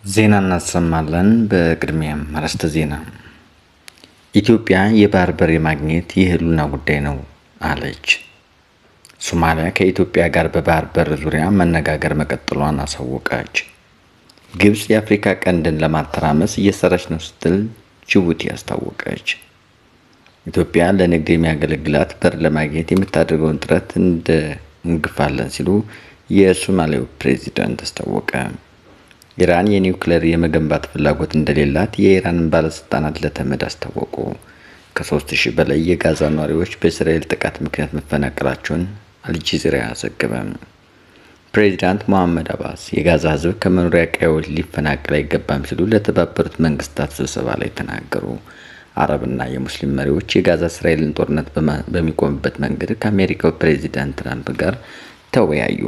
ዜና እናሰማለን። በቅድሚያም አርዕስተ ዜና። ኢትዮጵያ የባህር በር የማግኘት የህልውና ጉዳይ ነው አለች። ሶማሊያ ከኢትዮጵያ ጋር በባህር በር ዙሪያ መነጋገር መቀጠሏን አሳወቀች። ግብጽ የአፍሪካ ቀንድን ለማተራመስ እየሰራች ነው ስትል ጅቡቲ አስታወቀች። ኢትዮጵያ ለንግድ የሚያገለግላት በር ለማግኘት የምታደርገውን ጥረት እንግፋለን ሲሉ የሶማሊያው ፕሬዝዳንት አስታወቀ። ኢራን የኒውክሌር የመገንባት ፍላጎት እንደሌላት የኢራን ባለስልጣናት ለተመድ አስታወቁ። ከ3000 በላይ የጋዛ ነዋሪዎች በእስራኤል ጥቃት ምክንያት መፈናቀላቸውን አልጀዚራ ዘገበ። ፕሬዝዳንት መሐመድ አባስ የጋዛ ህዝብ ከመኖሪያ ቀዬዎች ሊፈናቀል አይገባም ሲሉ ለተባበሩት መንግስታት ስብሰባ ላይ ተናገሩ። አረብና የሙስሊም መሪዎች የጋዛ እስራኤልን ጦርነት በሚቆምበት መንገድ ከአሜሪካው ፕሬዝዳንት ትራምፕ ጋር ተወያዩ።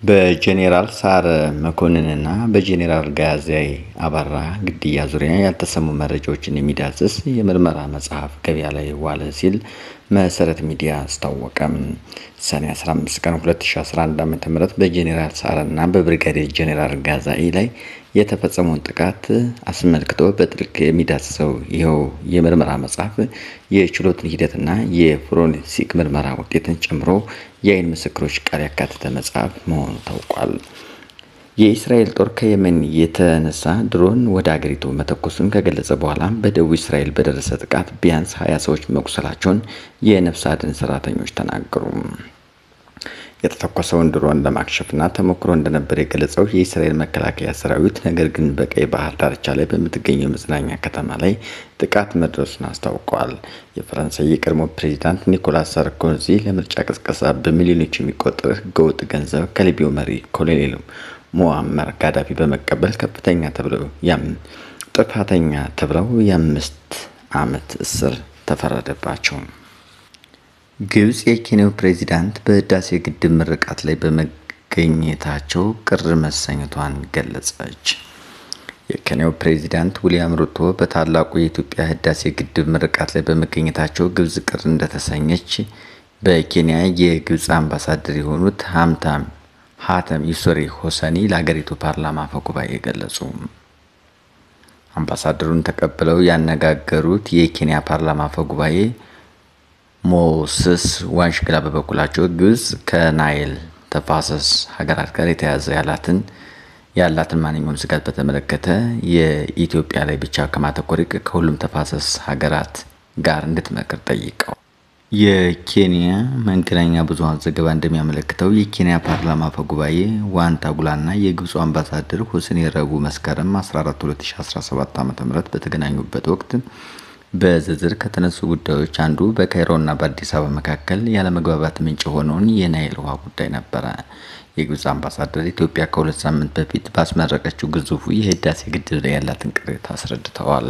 በጄኔራል ሰዓረ መኮንንና በጄኔራል ጋዛይ አበራ ግድያ ዙሪያ ያልተሰሙ መረጃዎችን የሚዳስስ የምርመራ መጽሐፍ ገበያ ላይ ዋለ ሲል መሰረት ሚዲያ አስታወቀ። ሰኔ 15 ቀን 2011 ዓ.ም በጄኔራል ሰዓረና በብርጋዴር ጄኔራል ጋዛይ ላይ የተፈጸመውን ጥቃት አስመልክቶ በጥልቅ የሚዳስሰው ይኸው የምርመራ መጽሐፍ የችሎትን ሂደትና የፎረንሲክ ምርመራ ውጤትን ጨምሮ የአይን ምስክሮች ቃል ያካተተ መጽሐፍ መሆኑ ታውቋል። የእስራኤል ጦር ከየመን የተነሳ ድሮን ወደ አገሪቱ መተኮሱን ከገለጸ በኋላ በደቡብ እስራኤል በደረሰ ጥቃት ቢያንስ 20 ሰዎች መቁሰላቸውን የነፍስ አድን ሰራተኞች ተናገሩ። የተተኮሰውን ድሮን ለማክሸፍና ተሞክሮ እንደነበር የገለጸው የእስራኤል መከላከያ ሰራዊት ነገር ግን በቀይ ባህር ዳርቻ ላይ በምትገኘው መዝናኛ ከተማ ላይ ጥቃት መድረሱን አስታውቀዋል። የፈረንሳይ የቀድሞ ፕሬዝዳንት ኒኮላስ ሳርኮዚ ለምርጫ ቅስቀሳ በሚሊዮኖች የሚቆጠር ህገወጥ ገንዘብ ከሊቢያው መሪ ኮሎኔል ሙአመር ጋዳፊ በመቀበል ጥፋተኛ ተብለው የ5 ዓመት እስር ተፈረደባቸው። ግብጽ የኬንያው ፕሬዝዳንት በህዳሴ ግድብ ምርቃት ላይ በመገኘታቸው ቅር መሰኘቷን ገለጸች። የኬንያው ፕሬዝዳንት ዊሊያም ሩቶ በታላቁ የኢትዮጵያ ህዳሴ ግድብ ምርቃት ላይ በመገኘታቸው ግብጽ ቅር እንደተሰኘች በኬንያ የግብጽ አምባሳደር የሆኑት ሀተም ዩሱሪ ሆሰኒ ለሀገሪቱ ፓርላማ አፈ ጉባኤ ገለጹ። አምባሳደሩን ተቀብለው ያነጋገሩት የኬንያ ፓርላማ አፈ ጉባኤ ሞስስ ዋንሽግላ በበኩላቸው ግብጽ ከናይል ተፋሰስ ሀገራት ጋር የተያያዘ ያላትን ማንኛውም ስጋት በተመለከተ የኢትዮጵያ ላይ ብቻ ከማተኮር ከሁሉም ተፋሰስ ሀገራት ጋር እንድትመክር ጠይቀው። የኬንያ መገናኛ ብዙሃን ዘገባ እንደሚያመለክተው የኬንያ ፓርላማ አፈ ጉባኤ ዋንታጉላና የግብፁ አምባሳደር ሁሴን ረቡዕ መስከረም 14 2017 ዓ.ም በተገናኙበት ወቅት በዝርዝር ከተነሱ ጉዳዮች አንዱ በካይሮና በአዲስ አበባ መካከል ያለመግባባት ምንጭ የሆነውን የናይል ውሃ ጉዳይ ነበረ። የግብጽ አምባሳደር ኢትዮጵያ ከ2 ሳምንት በፊት ባስመረቀችው ግዙፉ የህዳሴ ግድብ ላይ ያላትን ቅሬታ አስረድተዋል።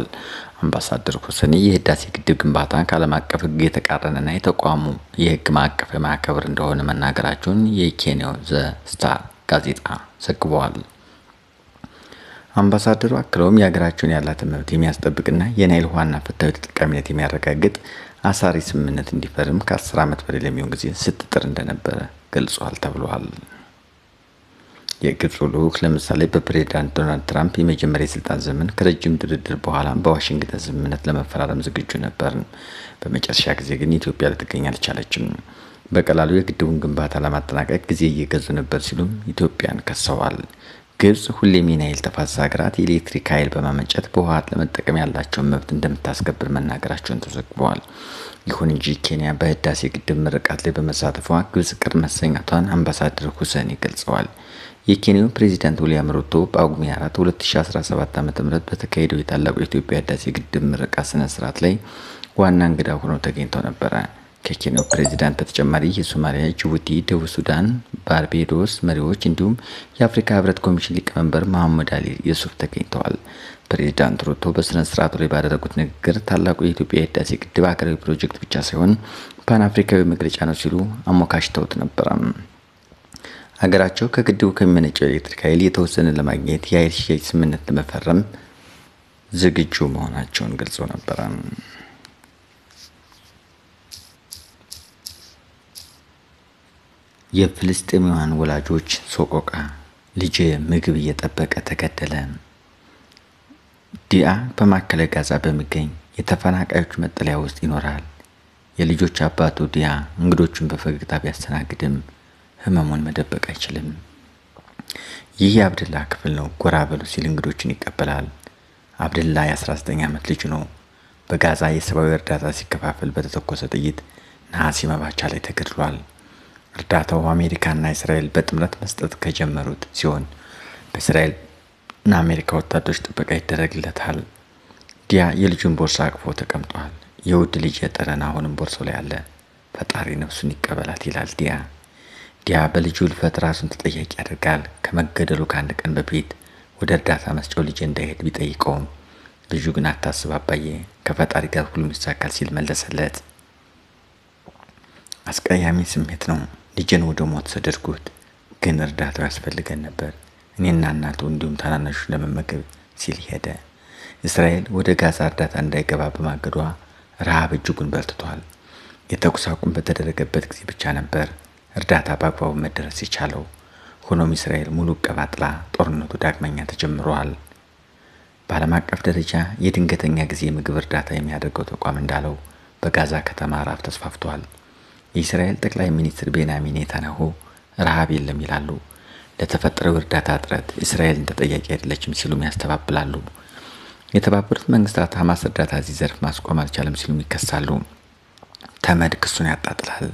አምባሳደር ሁሴን የህዳሴ ግድብ ግንባታ ከዓለም አቀፍ ህግ የተቃረነና የተቋሙ የህግ ማዕቀፍ የማያከብር እንደሆነ መናገራቸውን የኬንያው ዘ ስታር ጋዜጣ ዘግቧል። አምባሳደሩ አክለውም የሀገራቸውን ያላትን መብት የሚያስጠብቅና የናይል ውሃና ፍትሃዊ ተጠቃሚነት የሚያረጋግጥ አሳሪ ስምምነት እንዲፈርም ከ10 ዓመት በላይ ለሚሆን ጊዜ ስትጥር እንደነበረ ገልጿል ተብሏል። የግብጽ ልዑክ ለምሳሌ በፕሬዝዳንት ዶናልድ ትራምፕ የመጀመሪያ የስልጣን ዘመን ከረጅም ድርድር በኋላ በዋሽንግተን ስምምነት ለመፈራረም ዝግጁ ነበር። በመጨረሻ ጊዜ ግን ኢትዮጵያ ልትገኝ አልቻለችም። በቀላሉ የግድቡን ግንባታ ለማጠናቀቅ ጊዜ እየገዙ ነበር ሲሉም ኢትዮጵያን ከሰዋል። ግብጽ ሁሌም የናይል ተፋሰስ ሀገራት የኤሌክትሪክ ኃይል በማመንጨት በውሃ ለመጠቀም ያላቸውን መብት እንደምታስከብር መናገራቸውን ተዘግቧል። ይሁን እንጂ ኬንያ በህዳሴ ግድብ ምርቃት ላይ በመሳተፏ ግብጽ ቅር መሰኘቷን አምባሳደር ሁሴን ገልጸዋል። የኬንያው ፕሬዝዳንት ዊሊያም ሩቶ በጳጉሜ 4 2017 ዓ.ም በተካሄደው የታላቁ የኢትዮጵያ ህዳሴ ግድብ ምርቃት ስነ ስርዓት ላይ ዋና እንግዳ ሆነው ተገኝተው ነበር። ከኬንያው ፕሬዝዳንት በተጨማሪ የሶማሊያ፣ ጅቡቲ፣ ደቡብ ሱዳን፣ ባርቤዶስ መሪዎች እንዲሁም የአፍሪካ ህብረት ኮሚሽን ሊቀመንበር መሐመድ አሊ ዩሱፍ ተገኝተዋል። ፕሬዝዳንት ሩቶ በስነ ስርዓቱ ላይ ባደረጉት ንግግር ታላቁ የኢትዮጵያ ህዳሴ ግድብ ሀገራዊ ፕሮጀክት ብቻ ሳይሆን ፓን አፍሪካዊ መግለጫ ነው ሲሉ አሞካሽተውት ነበር። ሀገራቸው ከግድቡ ከሚመነጨው ኤሌክትሪክ ኃይል የተወሰነ ለማግኘት የኃይል ሽያጭ ስምምነት ለመፈረም ዝግጁ መሆናቸውን ገልጸው ነበር። የፍልስጤማውያን ወላጆች ሰቆቃ ልጄ ምግብ እየጠበቀ ተገደለ። ዲያ በማዕከላዊ ጋዛ በሚገኝ የተፈናቃዮች መጠለያ ውስጥ ይኖራል። የልጆች አባቱ ዲያ እንግዶቹን በፈገግታ ቢያስተናግድም ህመሙን መደበቅ አይችልም። ይህ የአብደላ ክፍል ነው። ጎራ በሉ ሲል እንግዶችን ይቀበላል። አብደላ የ19 ዓመት ልጅ ነው። በጋዛ የሰብአዊ እርዳታ ሲከፋፈል በተተኮሰ ጥይት ነሐሴ መባቻ ላይ ተገድሏል። እርዳታው አሜሪካና እስራኤል በጥምረት መስጠት ከጀመሩት ሲሆን በእስራኤልና አሜሪካ ወታደሮች ጥበቃ ይደረግለታል። ዲያ የልጁን ቦርሳ አቅፎ ተቀምጧል። የውድ ልጅ ጠረን አሁንም ቦርሳው ላይ አለ። ፈጣሪ ነፍሱን ይቀበላት ይላል ዲያ በልጁ ልፈት ራሱን ተጠያቂ ያደርጋል። ከመገደሉ ከአንድ ቀን በፊት ወደ እርዳታ መስጫው ልጅ እንዳይሄድ ቢጠይቀውም ልጁ ግን አታስብ አባዬ፣ ከፈጣሪ ጋር ሁሉም ይሳካል ሲል መለሰለት። አስቀያሚ ስሜት ነው። ልጅን ወደ ሞት ሰደድኩት፣ ግን እርዳታው ያስፈልገን ነበር፣ እኔና እናቱ እንዲሁም ታናናሹ ለመመገብ ሲል ሄደ። እስራኤል ወደ ጋዛ እርዳታ እንዳይገባ በማገዷ ረሃብ እጅጉን በርትቷል። የተኩስ አቁም በተደረገበት ጊዜ ብቻ ነበር እርዳታ በአግባቡ መደረስ የቻለው። ሆኖም እስራኤል ሙሉ እቀባ ጥላ ጦርነቱ ዳግመኛ ተጀምሯል። በዓለም አቀፍ ደረጃ የድንገተኛ ጊዜ ምግብ እርዳታ የሚያደርገው ተቋም እንዳለው በጋዛ ከተማ ረሃብ ተስፋፍቷል። የእስራኤል ጠቅላይ ሚኒስትር ቤንያሚን ኔታንያሁ ረሃብ የለም ይላሉ። ለተፈጠረው እርዳታ እጥረት እስራኤልን ተጠያቂ አይደለችም ሲሉም ያስተባብላሉ። የተባበሩት መንግስታት ሐማስ እርዳታ እዚህ ዘርፍ ማስቆም አልቻለም ሲሉም ይከሳሉ። ተመድ ክሱን ያጣጥላል።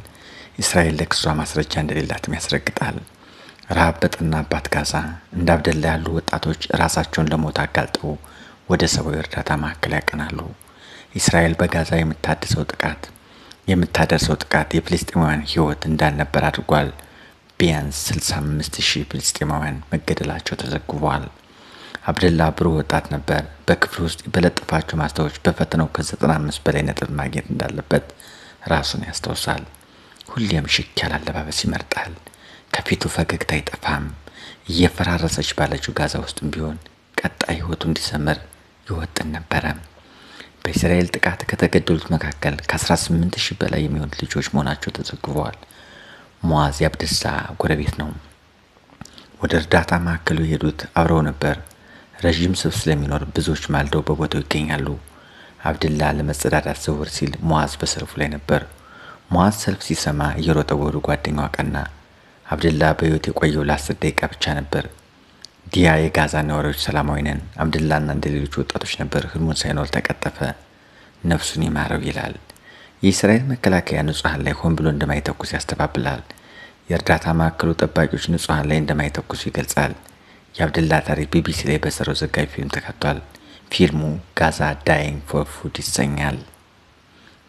እስራኤል ለክሷ ማስረጃ እንደሌላትም ያስረግጣል። ረሃብ በጠናባት ጋዛ እንደ አብደላ ያሉ ወጣቶች ራሳቸውን ለሞት አጋልጠው ወደ ሰብአዊ እርዳታ ማዕከል ያቀናሉ። እስራኤል በጋዛ የምታደርሰው ጥቃት የፍልስጤማውያን ሕይወት እንዳልነበር አድርጓል። ቢያንስ 65,000 ፍልስጤማውያን መገደላቸው ተዘግቧል። አብደላ ብሩህ ወጣት ነበር። በክፍል ውስጥ በለጠፋቸው ማስታወቂያዎች በፈተናው ከ95 በላይ ነጥብ ማግኘት እንዳለበት ራሱን ያስታውሳል። ሁሌም ሽክ ያለ አለባበስ ይመርጣል። ከፊቱ ፈገግታ አይጠፋም። እየፈራረሰች ባለችው ጋዛ ውስጥም ቢሆን ቀጣይ ህይወቱ እንዲሰምር ይወጥን ነበረ። በእስራኤል ጥቃት ከተገደሉት መካከል ከ18,000 በላይ የሚሆኑ ልጆች መሆናቸው ተዘግቧል። ሙዓዝ የአብደላ ጎረቤት ነው። ወደ እርዳታ ማዕከሉ የሄዱት አብረው ነበር። ረዥም ስፍ ስለሚኖር ብዙዎች ማልደው በቦታው ይገኛሉ። አብደላ ለመጸዳዳት ዘወር ሲል ሙዓዝ በሰልፉ ላይ ነበር። ሙዓዝ ሰልፍ ሲሰማ እየሮጠ ወደ ጓደኛው አቀና። አብደላ በህይወት የቆየው ለ10 ደቂቃ ብቻ ነበር። ዲያ የጋዛ ነዋሪዎች ሰላማዊ ነን፣ አብደላና እንደሌሎች ወጣቶች ነበር፣ ህልሙን ሳይኖር ተቀጠፈ፣ ነፍሱን ይማረው ይላል። የእስራኤል መከላከያ ንጹሃን ላይ ሆን ብሎ እንደማይተኩስ ያስተባብላል። የእርዳታ ማዕከሉ ጠባቂዎች ንጹሃን ላይ እንደማይተኩሱ ይገልጻል። የአብደላ ታሪክ ቢቢሲ ላይ በሰራው ዘጋቢ ፊልም ተካቷል። ፊልሙ ጋዛ ዳይንግ ፎር ፉድ ይሰኛል።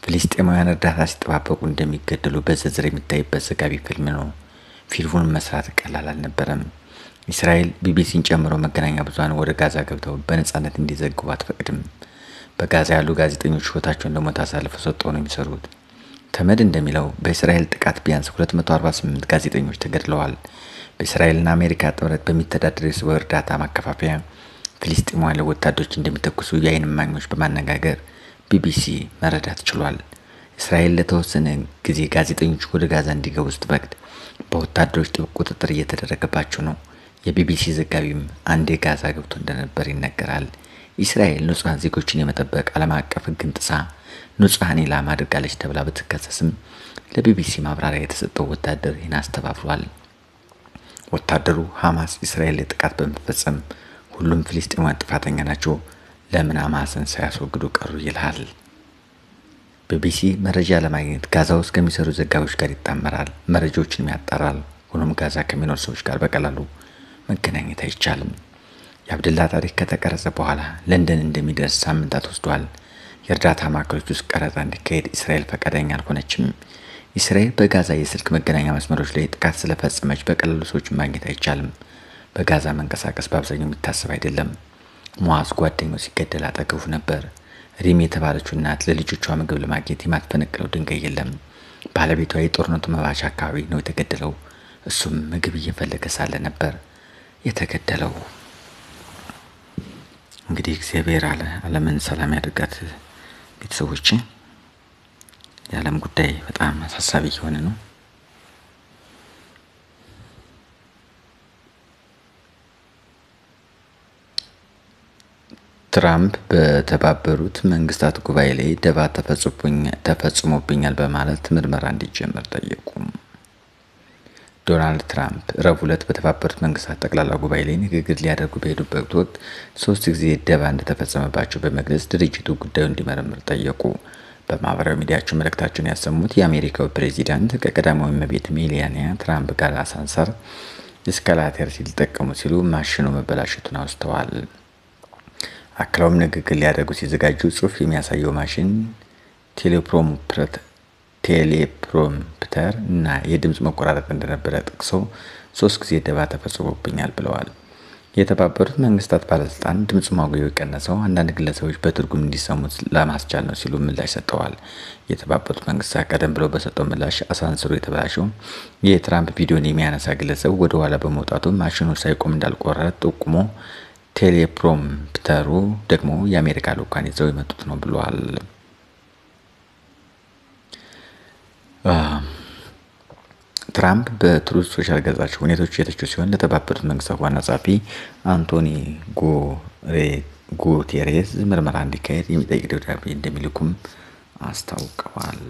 ፍልስጤማውያን እርዳታ ሲጠባበቁ እንደሚገደሉ በዝርዝር የሚታይበት ዘጋቢ ፊልም ነው። ፊልሙን መስራት ቀላል አልነበረም። እስራኤል ቢቢሲን ጨምሮ መገናኛ ብዙሃን ወደ ጋዛ ገብተው በነጻነት እንዲዘግቡ አትፈቅድም። በጋዛ ያሉ ጋዜጠኞች ህይወታቸውን ለሞት አሳልፈው ሰጥተው ነው የሚሰሩት። ተመድ እንደሚለው በእስራኤል ጥቃት ቢያንስ 248 ጋዜጠኞች ተገድለዋል። በእስራኤልና አሜሪካ ጥምረት በሚተዳደረው የሰብአዊ እርዳታ ማከፋፈያ ፍልስጤማውያን ወታደሮች እንደሚተኩሱ የዓይን እማኞች በማነጋገር ቢቢሲ መረዳት ችሏል። እስራኤል ለተወሰነ ጊዜ ጋዜጠኞች ወደ ጋዛ እንዲገቡ ስትፈቅድ በወታደሮች ጥብቅ ቁጥጥር እየተደረገባቸው ነው። የቢቢሲ ዘጋቢም አንዴ ጋዛ ገብቶ እንደነበር ይነገራል። እስራኤል ንጹሃን ዜጎችን የመጠበቅ ዓለም አቀፍ ሕግን ጥሳ ንጹሃን ኢላማ አድርጋለች ተብላ ብትከሰስም ለቢቢሲ ማብራሪያ የተሰጠው ወታደር ይህን አስተባብሏል። ወታደሩ ሐማስ እስራኤል ላይ ጥቃት በመፈጸም ሁሉም ፍልስጤማውያን ጥፋተኛ ናቸው፣ ለምን ሐማስን ሳያስወግዱ ቀሩ ይላል። ቢቢሲ መረጃ ለማግኘት ጋዛ ውስጥ ከሚሰሩ ዘጋቢዎች ጋር ይጣመራል፣ መረጃዎችንም ያጣራል። ሆኖም ጋዛ ከሚኖሩ ሰዎች ጋር በቀላሉ መገናኘት አይቻልም። የአብደላ ታሪክ ከተቀረጸ በኋላ ለንደን እንደሚደርስ ሳምንታት ወስዷል። የእርዳታ ማዕከሎች ውስጥ ቀረጻ እንዲካሄድ እስራኤል ፈቃደኛ አልሆነችም። እስራኤል በጋዛ የስልክ መገናኛ መስመሮች ላይ ጥቃት ስለፈጸመች በቀላሉ ሰዎችን ማግኘት አይቻልም። በጋዛ መንቀሳቀስ በአብዛኛው የሚታሰብ አይደለም። ሙዓዝ ጓደኛው ሲገደል አጠገቡ ነበር። ሪም የተባለችው እናት ለልጆቿ ምግብ ለማግኘት የማትፈነቅለው ድንጋይ የለም። ባለቤቷ የጦርነቱ መባቻ አካባቢ ነው የተገደለው። እሱም ምግብ እየፈለገ ሳለ ነበር የተገደለው። እንግዲህ እግዚአብሔር ዓለምን ሰላም ያድርጋት። ቤተሰቦች የዓለም ጉዳይ በጣም አሳሳቢ የሆነ ነው። ትራምፕ በተባበሩት መንግስታት ጉባኤ ላይ ደባ ተፈጽሞብኛል በማለት ምርመራ እንዲጀመር ጠየቁ። ዶናልድ ትራምፕ ረቡዕ ዕለት በተባበሩት መንግስታት ጠቅላላ ጉባኤ ላይ ንግግር ሊያደርጉ በሄዱበት ወቅት 3 ጊዜ ደባ እንደተፈጸመባቸው በመግለጽ ድርጅቱ ጉዳዩን እንዲመረምር ጠየቁ። በማህበራዊ ሚዲያቸው መልእክታቸውን ያሰሙት የአሜሪካው ፕሬዚዳንት ከቀዳማዊ እመቤት ሜላኒያ ትራምፕ ጋር አሳንሰር እስካላተር ሲጠቀሙ ሲሉ ማሽኑ መበላሸቱን አውስተዋል። አክለውም ንግግር ሊያደርጉ ሲዘጋጁ ጽሑፍ የሚያሳየው ማሽን ቴሌፕሮምፕተር እና የድምፅ መቆራረጥ እንደነበረ ጠቅሰው 3 ጊዜ ደባ ተፈጽሞብኛል ብለዋል። የተባበሩት መንግስታት ባለስልጣን ድምፅ ማጉያው የቀነሰው አንዳንድ ግለሰቦች በትርጉም እንዲሰሙት ለማስቻል ነው ሲሉ ምላሽ ሰጥተዋል። የተባበሩት መንግስታት ቀደም ብሎ በሰጠው ምላሽ አሳንስሮ የተበላሸው የትራምፕ ቪዲዮን የሚያነሳ ግለሰብ ወደ ኋላ በመውጣቱ ማሽኑ ሳይቆም እንዳልቆረ ጠቁሞ ቴሌፕሮምፕተሩ ደግሞ የአሜሪካ ልዑካን ይዘው የመጡት ነው ብለዋል። ትራምፕ በትሩዝ ሶሻል ገጻቸው ሁኔታዎች የተቹ ሲሆን ለተባበሩት መንግስታት ዋና ጸሐፊ አንቶኒዮ ጉቴሬስ ምርመራ እንዲካሄድ የሚጠይቅ ደብዳቤ እንደሚልኩም አስታውቀዋል።